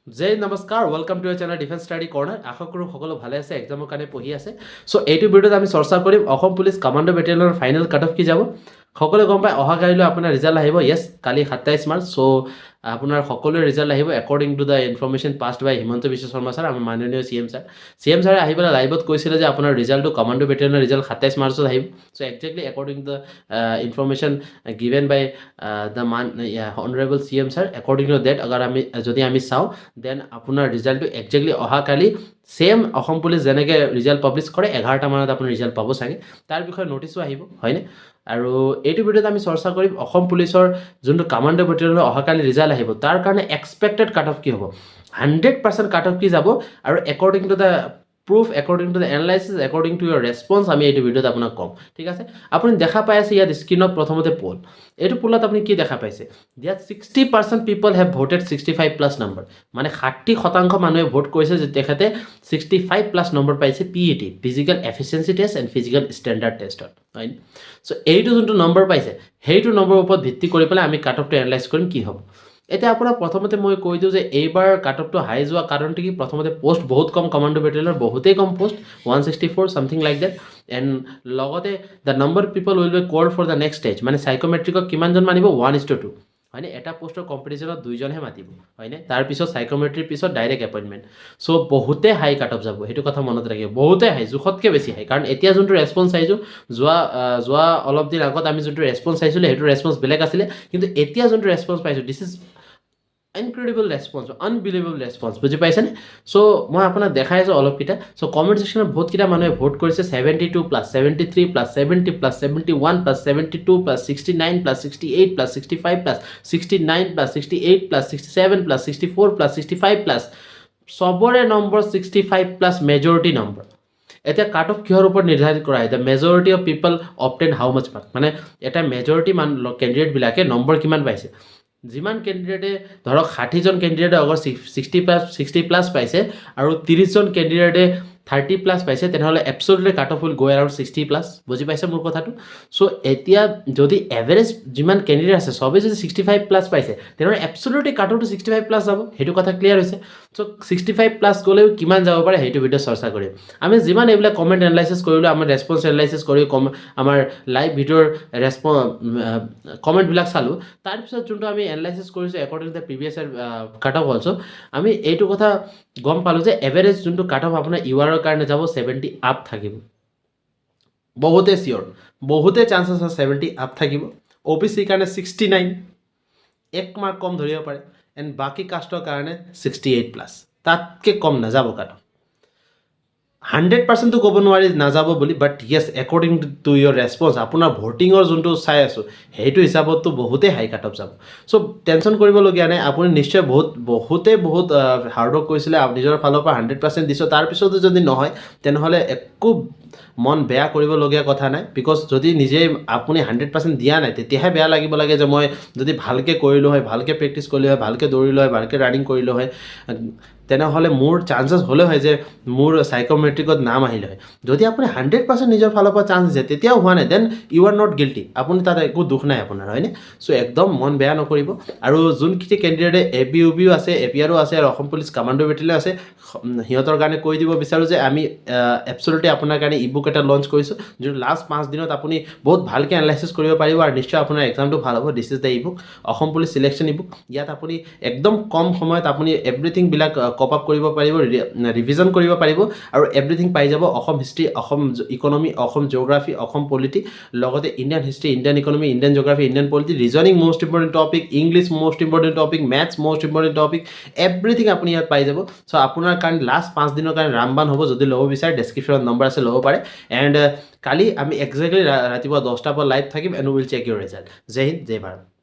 জয় নমস্কাৰ welcome to ইয়াৰ channel defence study corner আশা কৰোঁ সকলো ভালে আছে এক্সামৰ কাৰণে পঢ়ি আছে চ' এইটো ভিডিঅ'ত আমি চৰ্চা কৰিম অসম পুলিচ কামাণ্ডো বেটেলিয়নৰ ফাইনেল কাট অফ কি যাব সকলোৱে গম পায় অহাকালিলৈ আপোনাৰ ৰিজাল্ট আহিব য়েছ কালি 27 মাৰ্চ চ' আপোনাৰ সকলোৰে ৰিজাল্ট আহিব according to the information passed by Himanta Biswa Sarma sir আমাৰ মাননীয় চি এম ছাৰে আহি পেলাই লাইভত কৈছিলে যে আপোনাৰ ৰিজাল্টটো কামাণ্ডো বেটেলিয়নৰ ৰিজাল্ট 27 মাৰ্চত আহিব so' exactly according to the information given by the honourable C M sir according to date যদি আমি চাওঁ দেন আপোনাৰ ৰিজাল্টটো একজেক্টলি অহাকালি ছেম অসম পুলিচ যেনেকৈ ৰিজাল্ট পাব্লিছ কৰে 11টা মানত আপুনি ৰিজাল্ট পাব চাগে তাৰ বিষয়ে নটিছো আহিব হয়নে আৰু এইটো ভিডিঅ'ত আমি চৰ্চা কৰিম অসম পুলিচৰ যোনটো কামাণ্ডো বেটেলিয়নৰ অহাকালি ৰিজাল্ট আহিব তাৰ কাৰণে এক্সপেক্টেড কাট অফ কি হ'ব 100% কাট অফ কি যাব আৰু according to the proof according to the analysis according to your response আমি এইটো ভিডিঅ'ত আপোনাক কম ঠিক আছে আপুনি দেখা পাই আছে ইয়াত স্ক্ৰীনত প্ৰথমতে পোল এইটো পোলত আপুনি কি দেখা পাইছে ইয়াত 60% পিপল হেভ ভোটেড 65 প্লাছ নম্বৰ মানে 60% মানুহে ভোট কৰিছে যে তেখেতে 65 প্লাছ নম্বৰ পাইছে PET physical efficiency test and physical standard টেষ্টত হয় চ' এইটো যোনটো নম্বৰ পাইছে সেইটো নম্বৰৰ ওপৰত ভিত্তি কৰি পেলাই আমি কাট অফটো এনালাইজ কৰিম কি হ'ব এতিয়া আপোনাক প্ৰথমতে মই কৈ দিওঁ যে এইবাৰ কাট অফটো হাই যোৱা কাৰণটো কি প্ৰথমতে পোষ্ট বহুত কম কামাণ্ডো বেটেলিয়নৰ বহুতেই কম post 164 something like that and লগতে the number people will be called for the next stage মানে চাইক'মেট্ৰিকক কিমানজন মানিব 1:2 হয়নে এটা পোষ্টৰ কম্পিটিশ্যনত দুইজনহে মাতিব হয়নে তাৰপিছত চাইক'মেট্ৰিৰ পিছত ডাইৰেক্ট এপইণ্টমেণ্ট চ' বহুতে হাই কাট অফ যাব সেইটো কথা মনত ৰাখিব বহুতে হাই জোখতকৈ বেছি হাই কাৰণ এতিয়া যোনটো ৰেছপন্স চাইছোঁ যোৱা অলপ দিন আগত আমি যোনটো ৰেছপন্স চাইছিলোঁ সেইটো ৰেছপন্স বেলেগ আছিলে কিন্তু এতিয়া যোনটো ৰেছপন্স পাইছোঁ this is incredible response unbelievable response বুজি পাইছেনে চ' মই আপোনাক দেখাই আছোঁ অলপকেইটা চ' কমেণ্ট ছেকশ্যনত বহুতকেইটা মানুহে ভোট কৰিছে 72 plus 73 plus 70 plus 71 plus 72 plus 69 plus 68 plus 65 plus 69 plus 68 plus 67 plus 64 plus 65 plus চবৰে নম্বৰ 65 প্লাছ মেজৰিটি নম্বৰ এতিয়া কাট অফ কিহৰ ওপৰত নিৰ্ধাৰিত কৰা হয় the majority of people obtain how much mark মানে এটা মেজৰিটি কেণ্ডিডেটবিলাকে নম্বৰ কিমান পাইছে যিমান কেণ্ডিডেটে ধৰক 60জন কেণ্ডিডেটে অগৰ 60 প্লাছ পাইছে আৰু 30জন কেণ্ডিডেটে 30 প্লাছ পাইছে তেনেহ'লে এপচলুটলি কাট অফ উইল গৈ এৰাউণ্ড 60 প্লাছ বুজি পাইছে মোৰ কথাটো চ' এতিয়া যদি এভাৰেজ যিমান কেণ্ডিডেট আছে চবেই যদি 65 প্লাছ পাইছে তেনেহ'লে এপচলুটলি কাট অফটো 65 প্লাছ যাব সেইটো কথা ক্লিয়াৰ হৈছে চ' 65 প্লাছ গ'লেও কিমান যাব পাৰে সেইটো ভিডিঅ' চৰ্চা কৰিম আমি যিমান এইবিলাক কমেণ্ট এনালাইচিছ কৰিলোঁ আমাৰ ৰেছপন্স এনালাইচিছ কৰি আমাৰ লাইভ ভিডিঅ'ৰ কমেণ্টবিলাক চালোঁ তাৰপিছত যোনটো আমি এনালাইচিছ কৰিছোঁ according to the previous cut off also' আমি এইটো কথা গম পালোঁ যে এভাৰেজ যোনটো কাট অফ আপোনাৰ ইউআৰৰ কাৰণে যাব 70 আপ থাকিব বহুতে চিয়'ৰ বহুতে চান্সেছ আছে 70 আপ থাকিব OBC কাৰণে 69 এক মাৰ্ক কম ধৰিব পাৰে এণ্ড বাকী কাষ্টৰ কাৰণে 68 প্লাছ তাতকৈ কম নাযাব কাট অফ 100%টো ক'ব নোৱাৰি নাযাব বুলি বাট য়েছ একৰ্ডিং টু ইয়ৰ ৰেছপন্স আপোনাৰ ভোটিঙৰ যোনটো চাই আছোঁ সেইটো হিচাপততো বহুতেই হাই কাট অফ যাব চ' টেনশ্যন কৰিবলগীয়া নাই আপুনি নিশ্চয় বহুতে হাৰ্ডৱৰ্ক কৰিছিলে নিজৰ ফালৰ পৰা 100% দিছোঁ তাৰপিছতো যদি নহয় তেনেহ'লে একো মন বেয়া কৰিবলগীয়া কথা নাই বিকজ যদি নিজেই আপুনি 100% দিয়া নাই তেতিয়াহে বেয়া লাগিব লাগে যে মই যদি ভালকৈ কৰিলোঁ হয় ভালকৈ প্ৰেক্টিছ কৰিলোঁ হয় ভালকৈ দৌৰিলোঁ হয় ভালকৈ ৰানিং কৰিলোঁ হয় তেনেহ'লে মোৰ চান্সেছ হ'লে হয় যে মোৰ চাইক'মেট্ৰিকত নাম আহিলে হয় যদি আপুনি 100% নিজৰ ফালৰ পৰা চান্স দিছে তেতিয়াও হোৱা নাই then you are not guilty আপুনি তাত একো দুখ নাই আপোনাৰ হয়নে চ' একদম মন বেয়া নকৰিব আৰু যোনখিনি কেণ্ডিডেটে ABUBও আছে APRও আছে আৰু অসম পুলিচ কামাণ্ডো বেটেলিয়ন আছে সিহঁতৰ কাৰণে কৈ দিব বিচাৰোঁ যে আমি এপচলুটলি আপোনাৰ কাৰণে ই বুক এটা লঞ্চ কৰিছোঁ যোনটো লাষ্ট 5 দিনত আপুনি বহুত ভালকৈ এনালাইচিছ কৰিব পাৰিব আৰু নিশ্চয় আপোনাৰ এক্সামটো ভাল হ'ব this is the E book Assam police selection E book ইয়াত আপুনি একদম কম সময়ত আপুনি এভৰিথিংবিলাক কপ আপ কৰিব পাৰিব ৰিভিজন কৰিব পাৰিব আৰু এভৰিথিং পাই যাব Assam history Assam economy Assam geography Assam polity লগতে Indian history Indian economy Indian geography Indian polity reasoning most important topic English most important topic maths most important topic everything আপুনি ইয়াত পাই যাব চ' আপোনাৰ কাৰণে লাষ্ট 5 দিনৰ কাৰণে ৰামবান হ'ব যদি ল'ব বিচাৰে ডেছক্ৰিপশ্যনত নম্বৰ আছে ল'ব পাৰে এণ্ড কালি আমি একজেক্টলি ৰাতিপুৱা 10টাৰ পৰা লাইভ থাকিম and will check your result জয় হিন্দ জয় ভাৰত